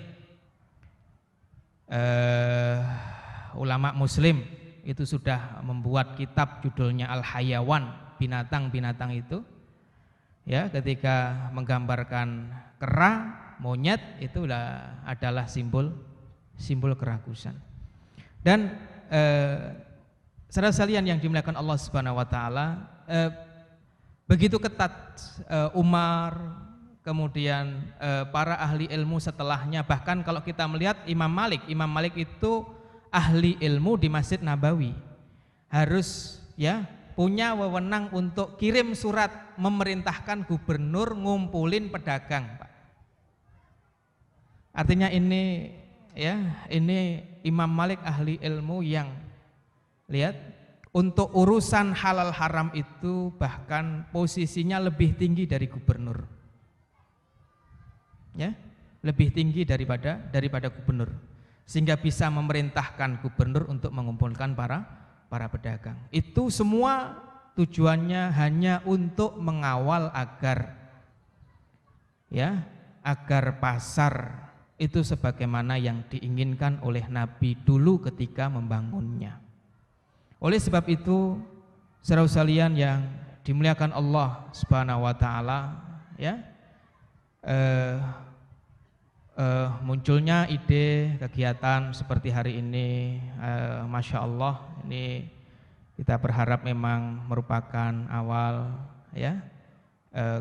ulama Muslim itu sudah membuat kitab judulnya Al-Hayawan, binatang-binatang itu, ya, ketika menggambarkan kera, monyet itu adalah simbol kerakusan. Dan saudara sekalian yang dimuliakan Allah Subhanahu wa taala, begitu ketat Umar, kemudian para ahli ilmu setelahnya, bahkan kalau kita melihat Imam Malik itu ahli ilmu di Masjid Nabawi, harus ya punya wewenang untuk kirim surat memerintahkan gubernur ngumpulin pedagang, Pak. Artinya ini Imam Malik ahli ilmu yang lihat untuk urusan halal haram itu bahkan posisinya lebih tinggi dari gubernur. Ya, lebih tinggi daripada gubernur, sehingga bisa memerintahkan gubernur untuk mengumpulkan para pedagang. Itu semua tujuannya hanya untuk mengawal agar pasar itu sebagaimana yang diinginkan oleh Nabi dulu ketika membangunnya. Oleh sebab itu, saudara sekalian yang dimuliakan Allah Subhanahu wa taala, ya, munculnya ide kegiatan seperti hari ini, Masya Allah, ini kita berharap memang merupakan awal, ya,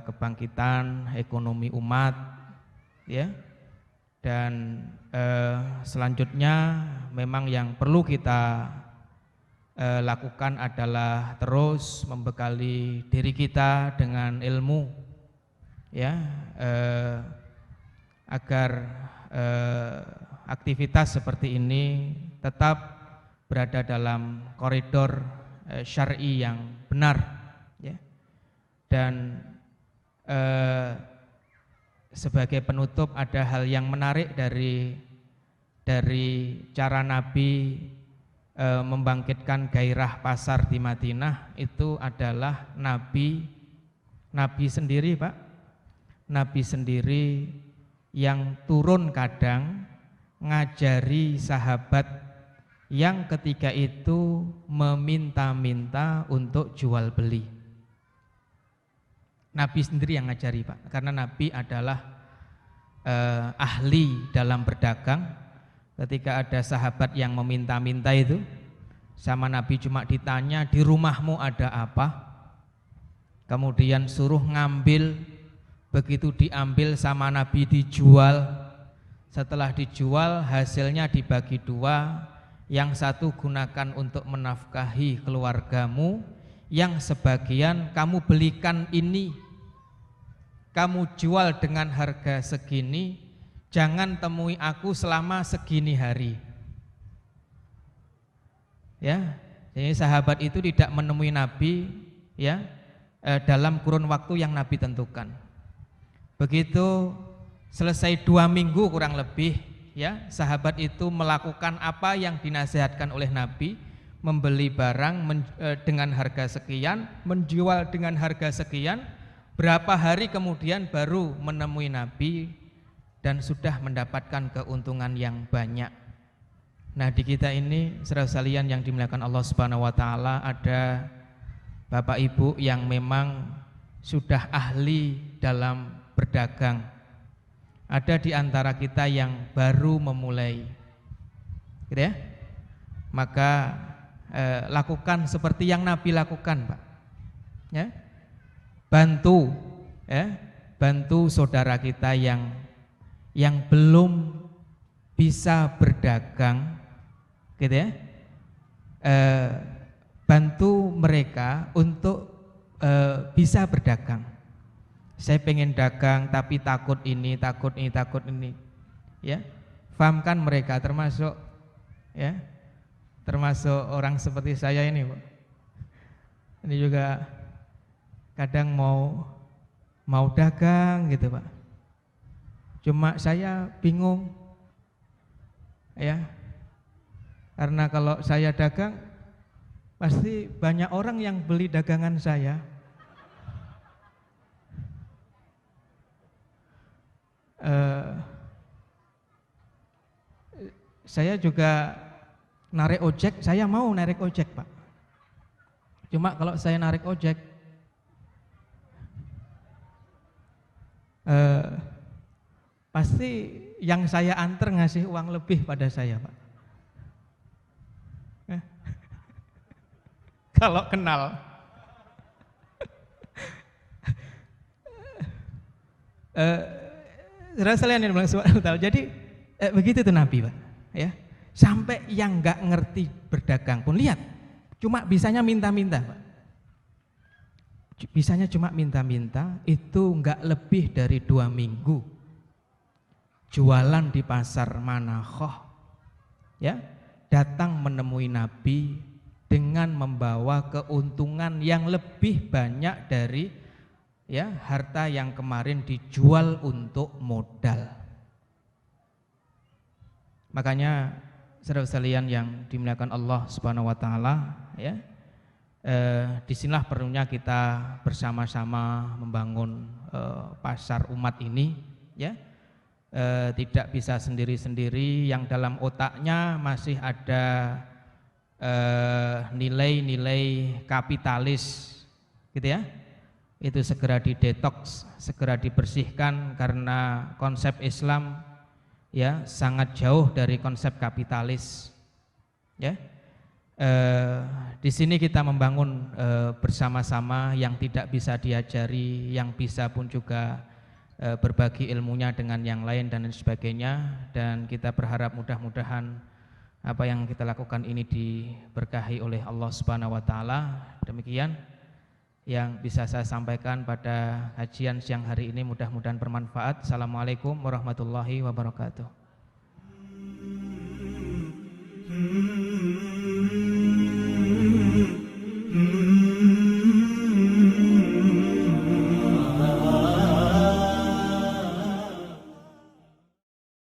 kebangkitan ekonomi umat, ya. Dan selanjutnya memang yang perlu kita lakukan adalah terus membekali diri kita dengan ilmu, ya, agar aktivitas seperti ini tetap berada dalam koridor syar'i yang benar, ya. Dan sebagai penutup, ada hal yang menarik dari cara Nabi membangkitkan gairah pasar di Madinah. Itu adalah Nabi sendiri, Pak. Nabi sendiri yang turun kadang ngajari sahabat yang ketika itu meminta-minta untuk jual beli. Nabi sendiri yang ngajari, Pak, karena Nabi adalah ahli dalam berdagang. Ketika ada sahabat yang meminta-minta itu sama Nabi, cuma ditanya, di rumahmu ada apa? Kemudian suruh ngambil, begitu diambil sama Nabi dijual. Setelah dijual, hasilnya dibagi dua, yang satu gunakan untuk menafkahi keluargamu, yang sebagian kamu belikan ini, kamu jual dengan harga segini, jangan temui aku selama segini hari. Ya, jadi sahabat itu tidak menemui Nabi, ya, dalam kurun waktu yang Nabi tentukan. Begitu selesai 2 minggu kurang lebih, ya, sahabat itu melakukan apa yang dinasihatkan oleh Nabi, membeli barang dengan harga sekian, menjual dengan harga sekian. berapa hari kemudian baru menemui Nabi dan sudah mendapatkan keuntungan yang banyak. Nah, di kita ini saudara sekalian yang dimuliakan Allah Subhanahu wa taala, ada Bapak Ibu yang memang sudah ahli dalam berdagang. Ada di antara kita yang baru memulai, gitu ya. Maka lakukan seperti yang Nabi lakukan, Pak. Ya, bantu, ya, bantu saudara kita yang belum bisa berdagang, gitu ya. Bantu mereka untuk bisa berdagang. Saya pengen dagang tapi takut ini, takut ini, ya. Fahamkan mereka, termasuk ya, termasuk orang seperti saya ini, Pak. Ini juga kadang mau dagang gitu, Pak. Cuma saya bingung, ya, karena kalau saya dagang pasti banyak orang yang beli dagangan saya. Saya juga narik ojek, saya mau narik ojek, Pak. Cuma kalau saya narik ojek, pasti yang saya antar ngasih uang lebih pada saya, Pak. Kalau kenal. Jadi begitu tuh Nabi, Pak. Ya, sampai yang nggak ngerti berdagang pun lihat, cuma bisanya minta-minta, Pak. Bisanya cuma minta-minta, itu nggak lebih dari 2 minggu jualan di pasar Manakhoh, ya, datang menemui Nabi dengan membawa keuntungan yang lebih banyak dari, ya, harta yang kemarin dijual untuk modal. Makanya saudara sekalian yang dimuliakan Allah Subhanahu wa taala, ya, disinilah perlunya kita bersama-sama membangun pasar umat ini, ya. Tidak bisa sendiri-sendiri, yang dalam otaknya masih ada nilai-nilai kapitalis, gitu ya. Itu segera didetoks, segera dibersihkan, karena konsep Islam, ya, sangat jauh dari konsep kapitalis, ya. Di sini kita membangun bersama-sama, yang tidak bisa diajari, yang bisa pun juga berbagi ilmunya dengan yang lain dan lain sebagainya. Dan kita berharap mudah-mudahan apa yang kita lakukan ini diberkahi oleh Allah Subhanahu wa taala. Demikian yang bisa saya sampaikan pada kajian siang hari ini, mudah-mudahan bermanfaat. Assalamualaikum warahmatullahi wabarakatuh.